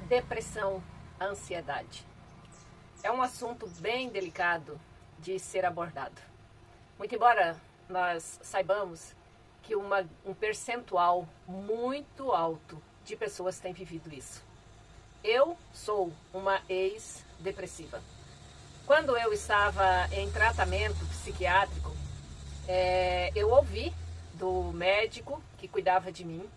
Depressão, ansiedade. É um assunto bem delicado de ser abordado. Muito embora nós saibamos que um percentual muito alto de pessoas tem vivido isso. Eu sou uma ex-depressiva. Quando eu estava em tratamento psiquiátrico, eu ouvi do médico que cuidava de mim,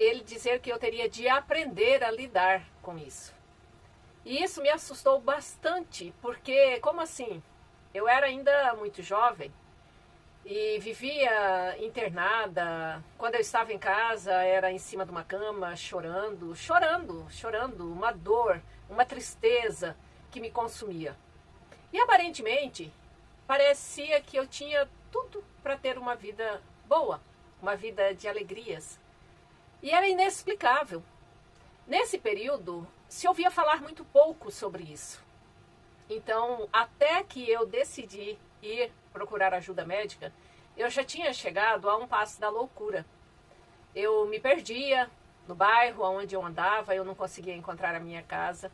ele dizer que eu teria de aprender a lidar com isso. E isso me assustou bastante, porque, como assim? Eu era ainda muito jovem e vivia internada. Quando eu estava em casa, era em cima de uma cama, chorando, uma dor, uma tristeza que me consumia. E aparentemente, parecia que eu tinha tudo para ter uma vida boa, uma vida de alegrias. E era inexplicável. Nesse período, se ouvia falar muito pouco sobre isso. Então, até que eu decidi ir procurar ajuda médica, eu já tinha chegado a um passo da loucura. Eu me perdia no bairro onde eu andava, eu não conseguia encontrar a minha casa.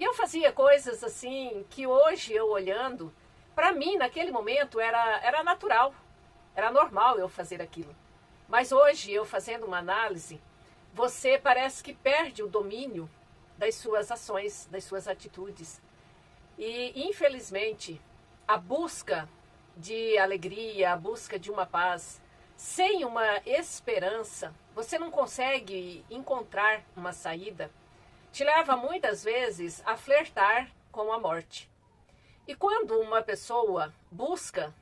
E eu fazia coisas assim que hoje eu olhando, para mim naquele momento era natural, era normal eu fazer aquilo. Mas hoje eu fazendo uma análise, você parece que perde o domínio das suas ações, das suas atitudes. E infelizmente a busca de alegria, a busca de uma paz, sem uma esperança, você não consegue encontrar uma saída, te leva muitas vezes a flertar com a morte. E quando uma pessoa busca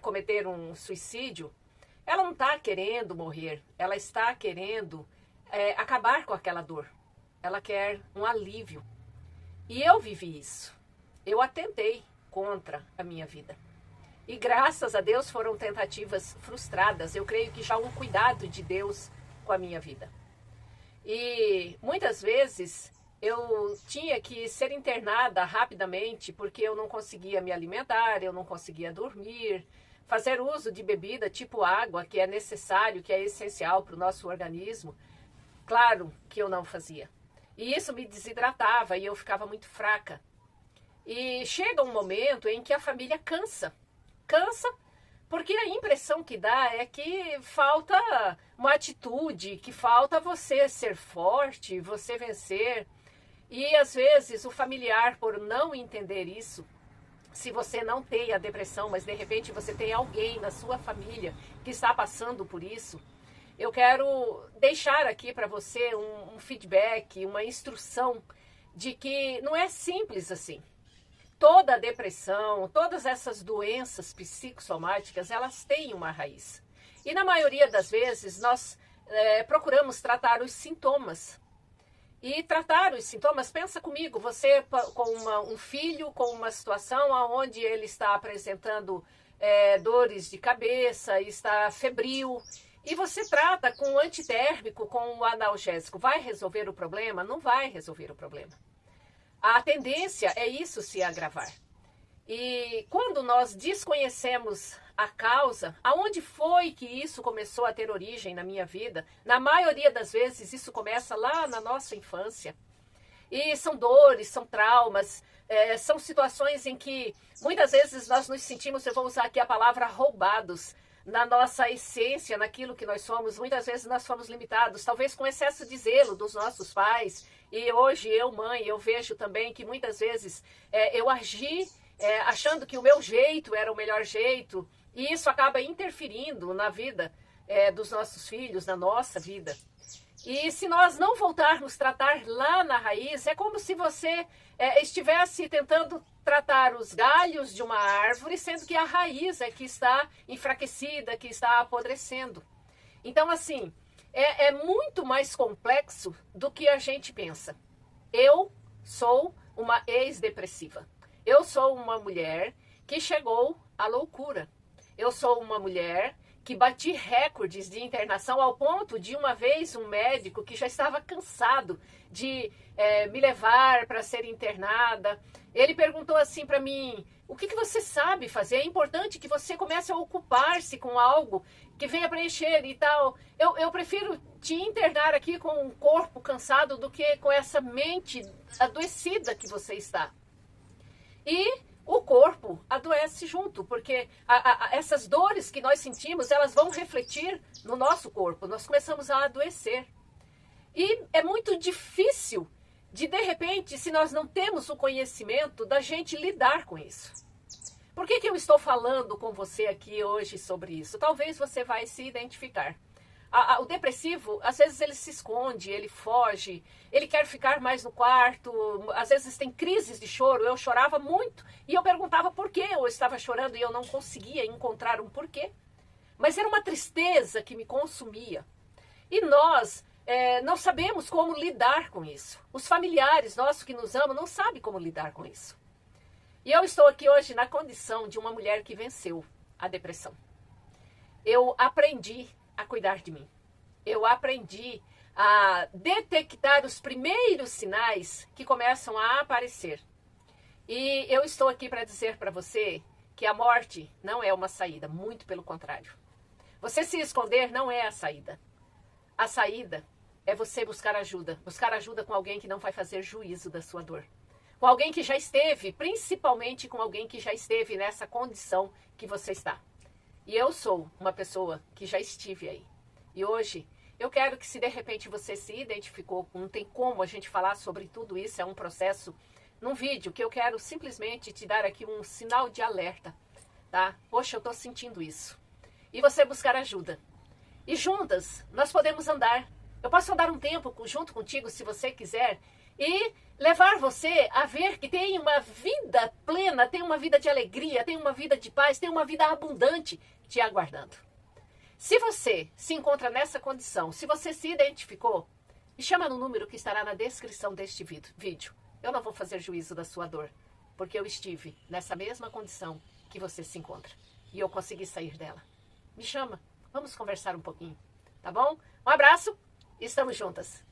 cometer um suicídio, ela não está querendo morrer, ela está querendo acabar com aquela dor. Ela quer um alívio. E eu vivi isso. Eu atentei contra a minha vida. E graças a Deus foram tentativas frustradas. Eu creio que já um cuidado de Deus com a minha vida. E muitas vezes eu tinha que ser internada rapidamente porque eu não conseguia me alimentar, eu não conseguia dormir, fazer uso de bebida tipo água, que é necessário, que é essencial para o nosso organismo. Claro que eu não fazia. E isso me desidratava e eu ficava muito fraca. E chega um momento em que a família cansa. Cansa porque a impressão que dá é que falta uma atitude, que falta você ser forte, você vencer. E às vezes o familiar, por não entender isso, se você não tem a depressão, mas de repente você tem alguém na sua família que está passando por isso, eu quero deixar aqui para você um feedback, uma instrução de que não é simples assim. Toda a depressão, todas essas doenças psicossomáticas, elas têm uma raiz. E na maioria das vezes nós procuramos tratar os sintomas. E tratar os sintomas, pensa comigo, você com um filho com uma situação onde ele está apresentando dores de cabeça, está febril, e você trata com antitérmico, com o analgésico. Vai resolver o problema? Não vai resolver o problema. A tendência é isso se agravar. E quando nós desconhecemos a causa, aonde foi que isso começou a ter origem na minha vida, na maioria das vezes isso começa lá na nossa infância. E são dores, são traumas, são situações em que muitas vezes nós nos sentimos, eu vou usar aqui a palavra, roubados na nossa essência, naquilo que nós somos. Muitas vezes nós fomos limitados, talvez com excesso de zelo dos nossos pais. E hoje eu, mãe, eu vejo também que muitas vezes eu agi achando que o meu jeito era o melhor jeito. E isso acaba interferindo na vida dos nossos filhos, na nossa vida. E se nós não voltarmos a tratar lá na raiz, é como se você estivesse tentando tratar os galhos de uma árvore, sendo que a raiz é que está enfraquecida, que está apodrecendo. Então, assim, é muito mais complexo do que a gente pensa. Eu sou uma ex-depressiva. Eu sou uma mulher que chegou à loucura. Eu sou uma mulher que bati recordes de internação ao ponto de uma vez um médico que já estava cansado de me levar para ser internada, ele perguntou assim para mim: o que você sabe fazer? É importante que você comece a ocupar-se com algo que venha preencher e tal. Eu prefiro te internar aqui com um corpo cansado do que com essa mente adoecida que você está. E o corpo adoece junto, porque essas dores que nós sentimos, elas vão refletir no nosso corpo. Nós começamos a adoecer. E é muito difícil de repente, se nós não temos o conhecimento, da gente lidar com isso. Por que eu estou falando com você aqui hoje sobre isso? Talvez você vai se identificar. O depressivo, às vezes ele se esconde, ele foge, ele quer ficar mais no quarto, às vezes tem crises de choro. Eu chorava muito e eu perguntava por que eu estava chorando e eu não conseguia encontrar um porquê. Mas era uma tristeza que me consumia. E nós não sabemos como lidar com isso. Os familiares nossos que nos amam não sabem como lidar com isso. E eu estou aqui hoje na condição de uma mulher que venceu a depressão. Eu aprendi a cuidar de mim. Eu aprendi a detectar os primeiros sinais que começam a aparecer. E eu estou aqui para dizer para você que a morte não é uma saída, muito pelo contrário. Você se esconder não é a saída. A saída é você buscar ajuda com alguém que não vai fazer juízo da sua dor. Com alguém que já esteve, principalmente com alguém que já esteve nessa condição que você está. E eu sou uma pessoa que já estive aí. E hoje, eu quero que se de repente você se identificou, não tem como a gente falar sobre tudo isso, é um processo, num vídeo que eu quero simplesmente te dar aqui um sinal de alerta, tá? Poxa, eu tô sentindo isso. E você buscar ajuda. E juntas, nós podemos andar. Eu posso andar um tempo junto contigo, se você quiser, e levar você a ver que tem uma vida plena, tem uma vida de alegria, tem uma vida de paz, tem uma vida abundante te aguardando. Se você se encontra nessa condição, se você se identificou, me chama no número que estará na descrição deste vídeo. Eu não vou fazer juízo da sua dor, porque eu estive nessa mesma condição que você se encontra. E eu consegui sair dela. Me chama, vamos conversar um pouquinho, tá bom? Um abraço, estamos juntas.